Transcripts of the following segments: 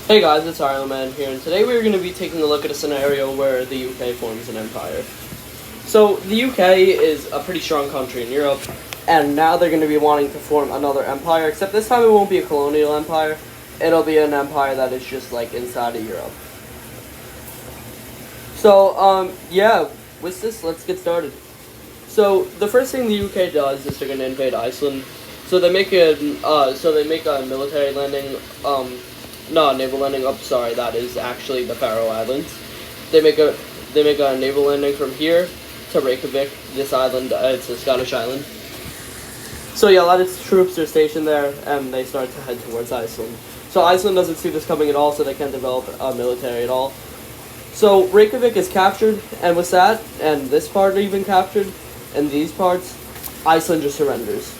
Hey guys, it's Iron Man here, and today we're going to be taking a look at a scenario where the UK forms an empire. So, the UK is a pretty strong country in Europe, and now they're going to be wanting to form another empire, except this time it won't be a colonial empire, it'll be an empire that is just like inside of Europe. So, yeah, with this, let's get started. So, the first thing the UK does is they're going to invade Iceland. So they make a military landing, no, naval landing. Oh, sorry, that is actually the Faroe Islands. They make a naval landing from here to Reykjavik. This island, it's a Scottish island. So yeah, a lot of troops are stationed there, and they start to head towards Iceland. So Iceland doesn't see this coming at all, so they can't develop a military at all. So Reykjavik is captured, and with that, and this part even captured, and these parts, Iceland just surrenders.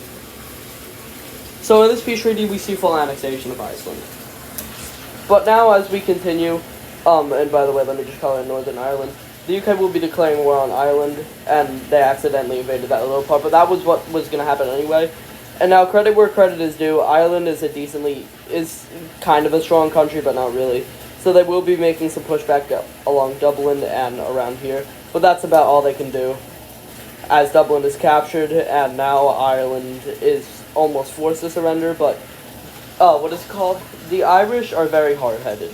So in this peace treaty, we see full annexation of Iceland. But now, as we continue, and by the way, let me just call it Northern Ireland, the UK will be declaring war on Ireland, and they accidentally invaded that little part, but that was what was going to happen anyway. And now, credit where credit is due, Ireland is kind of a strong country, but not really. So they will be making some pushback along Dublin and around here, but that's about all they can do, as Dublin is captured, and now Ireland is almost forced to surrender, but what is it called? The Irish are very hard-headed,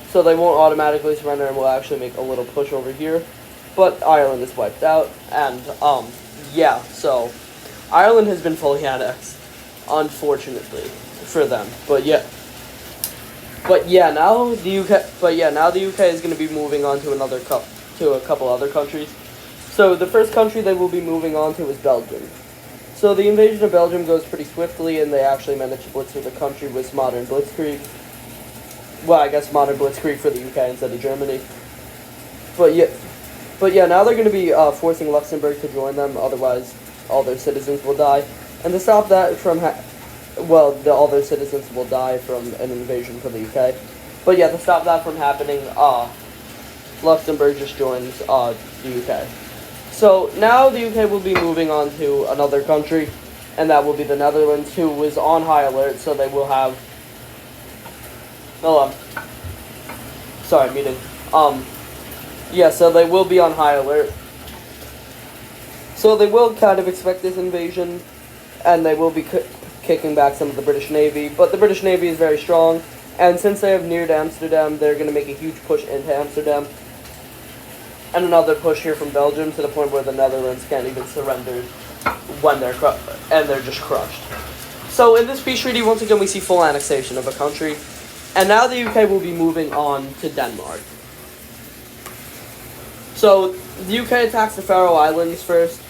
so they won't automatically surrender and will actually make a little push over here, but Ireland is wiped out, and, yeah, so Ireland has been fully annexed, unfortunately, for them, but yeah, now the UK is going to be moving on to a couple other countries. So the first country they will be moving on to is Belgium. So the invasion of Belgium goes pretty swiftly, and they actually managed to blitz through the country with modern blitzkrieg. Well, I guess modern blitzkrieg for the UK instead of Germany. But yeah, now they're going to be forcing Luxembourg to join them, otherwise all their citizens will die. And to stop that from all their citizens will die from an invasion from the UK. But yeah, to stop that from happening, Luxembourg just joins the UK. So now the UK will be moving on to another country, and that will be the Netherlands, who was on high alert, so they will have... Hold on. Sorry, meeting. Yeah, so they will be on high alert. So they will kind of expect this invasion, and they will be kicking back some of the British Navy, but the British Navy is very strong, and since they have neared Amsterdam, they're going to make a huge push into Amsterdam. And another push here from Belgium to the point where the Netherlands can't even surrender when they're just crushed. So in this peace treaty, once again, we see full annexation of a country. And now the UK will be moving on to Denmark. So the UK attacks the Faroe Islands first.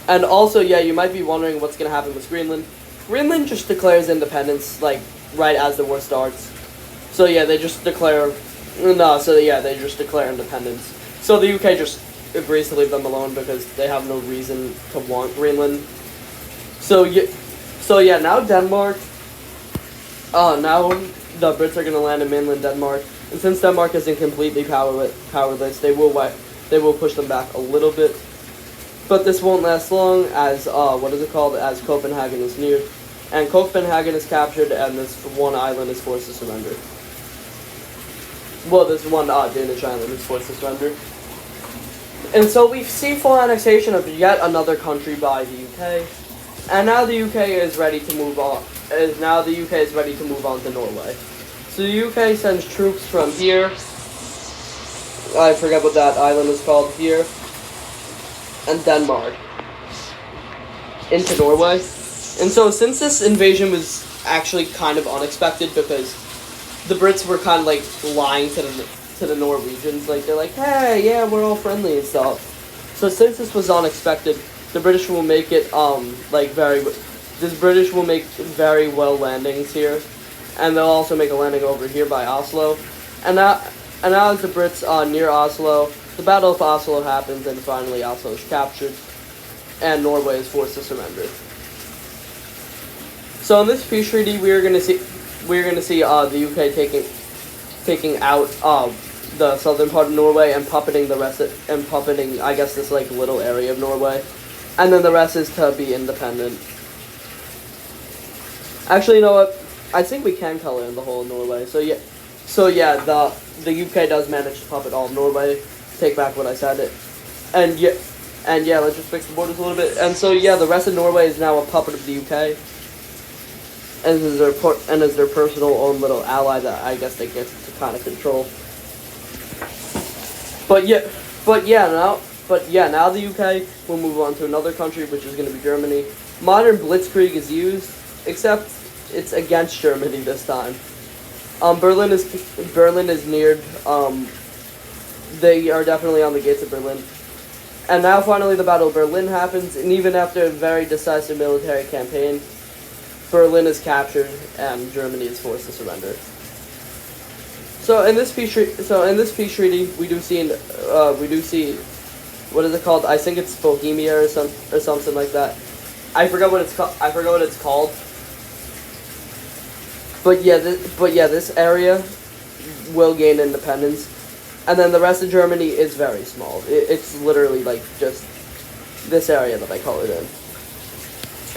And also, yeah, you might be wondering what's going to happen with Greenland. Greenland just declares independence, like, right as the war starts. So yeah, they just declare... they just declare independence. So the UK just agrees to leave them alone because they have no reason to want Greenland. So yeah, now Denmark. Now the Brits are going to land in mainland Denmark, and since Denmark isn't completely powerless, they will push them back a little bit. But this won't last long, as as Copenhagen is near, and Copenhagen is captured, and this one island is forced to surrender. Well, this one Danish island is forced to surrender. And so we see full annexation of yet another country by the UK. And now the UK is ready to move on. To Norway. So the UK sends troops from here. I forget what that island is called here. And Denmark. Into Norway. And so since this invasion was actually kind of unexpected because the Brits were kind of like lying to the Norwegians, like they're like, hey, yeah, we're all friendly and stuff. So since this was unexpected, the British will make it British will make very well landings here, and they'll also make a landing over here by Oslo. And now as the Brits are near Oslo, the Battle of Oslo happens, and finally Oslo is captured, and Norway is forced to surrender. So in this peace treaty, we're gonna see the UK taking out the southern part of Norway and puppeting I guess this like little area of Norway, and then the rest is to be independent. Actually, you know what? I think we can color in the whole of Norway. So yeah, the UK does manage to puppet all of Norway. Take back what I said. And yeah, let's just fix the borders a little bit. And so yeah, the rest of Norway is now a puppet of the UK, and is their personal own little ally that I guess they get to kind of control. But now the UK will move on to another country, which is going to be Germany. Modern blitzkrieg is used, except it's against Germany this time. Berlin is neared. They are definitely on the gates of Berlin. And now finally the Battle of Berlin happens, and even after a very decisive military campaign, Berlin is captured and Germany is forced to surrender. So in this peace treaty, we do see what is it called? I think it's Bohemia or something like that. I forgot what it's called. But yeah, this area will gain independence, and then the rest of Germany is very small. It's literally like just this area that I colored in.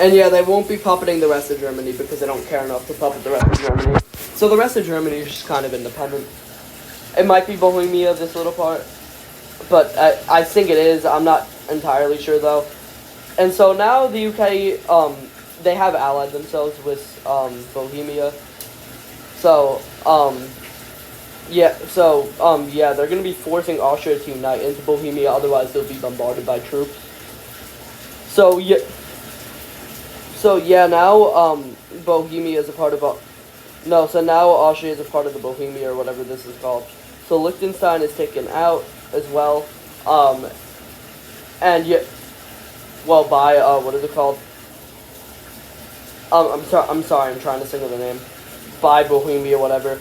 And yeah, they won't be puppeting the rest of Germany because they don't care enough to puppet the rest of Germany. So the rest of Germany is just kind of independent. It might be Bohemia, this little part, but I think it is. I'm not entirely sure though. And so now the UK, they have allied themselves with Bohemia. So they're gonna be forcing Austria to unite into Bohemia. Otherwise, they'll be bombarded by troops. So now Bohemia is a part of so now Austria is a part of the Bohemia or whatever this is called. So Liechtenstein is taken out as well. What is it called? I'm sorry, I'm trying to think of the name. By Bohemia, whatever.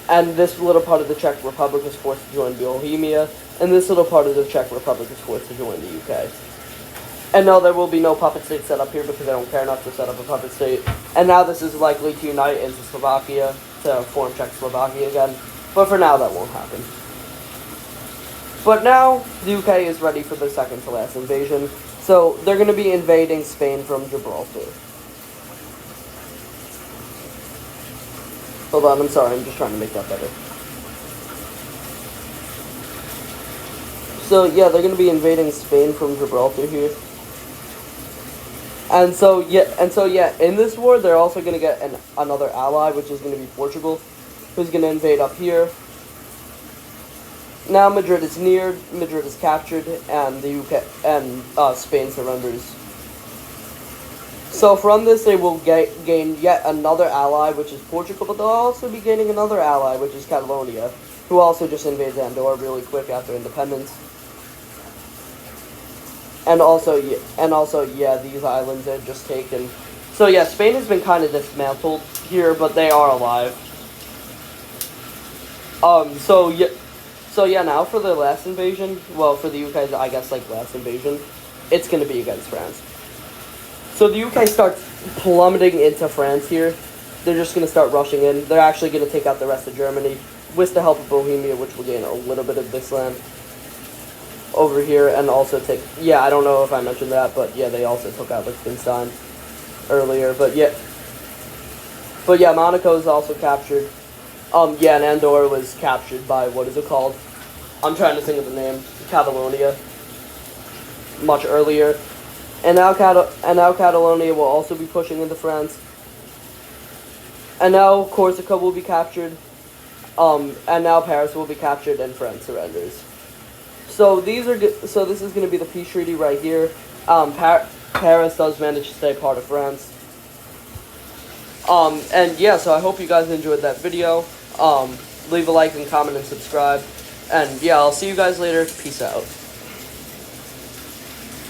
And this little part of the Czech Republic is forced to join Bohemia, and this little part of the Czech Republic is forced to join the UK. And no, there will be no puppet state set up here because they don't care enough to set up a puppet state. And now this is likely to unite into Slovakia to form Czechoslovakia again. But for now, that won't happen. But now, the UK is ready for their second to last invasion. So they're going to be invading Spain from Gibraltar. Hold on, I'm sorry, I'm just trying to make that better. So yeah, they're going to be invading Spain from Gibraltar here. And so in this war, they're also going to get another ally, which is going to be Portugal, who's going to invade up here. Now Madrid is neared, Madrid is captured, and the UK and Spain surrenders. So from this, they will gain yet another ally, which is Portugal, but they'll also be gaining another ally, which is Catalonia, who also just invades Andorra really quick after independence. And also, these islands are just taken. So yeah, Spain has been kind of dismantled here, but they are alive. So yeah, now for the last invasion, well, for the UK's, I guess, like, last invasion, it's going to be against France. So the UK starts plummeting into France here. They're just going to start rushing in. They're actually going to take out the rest of Germany with the help of Bohemia, which will gain a little bit of this land over here, and also I don't know if I mentioned that, but yeah, they also took out Liechtenstein earlier, but yeah, Monaco is also captured. And Andorra was captured by, what is it called? I'm trying to think of the name. Catalonia. Much earlier. And now Catalonia will also be pushing into France. And now Corsica will be captured. And now Paris will be captured and France surrenders. So this is going to be the peace treaty right here. Paris does manage to stay part of France. So I hope you guys enjoyed that video. Leave a like and comment and subscribe. And yeah, I'll see you guys later. Peace out.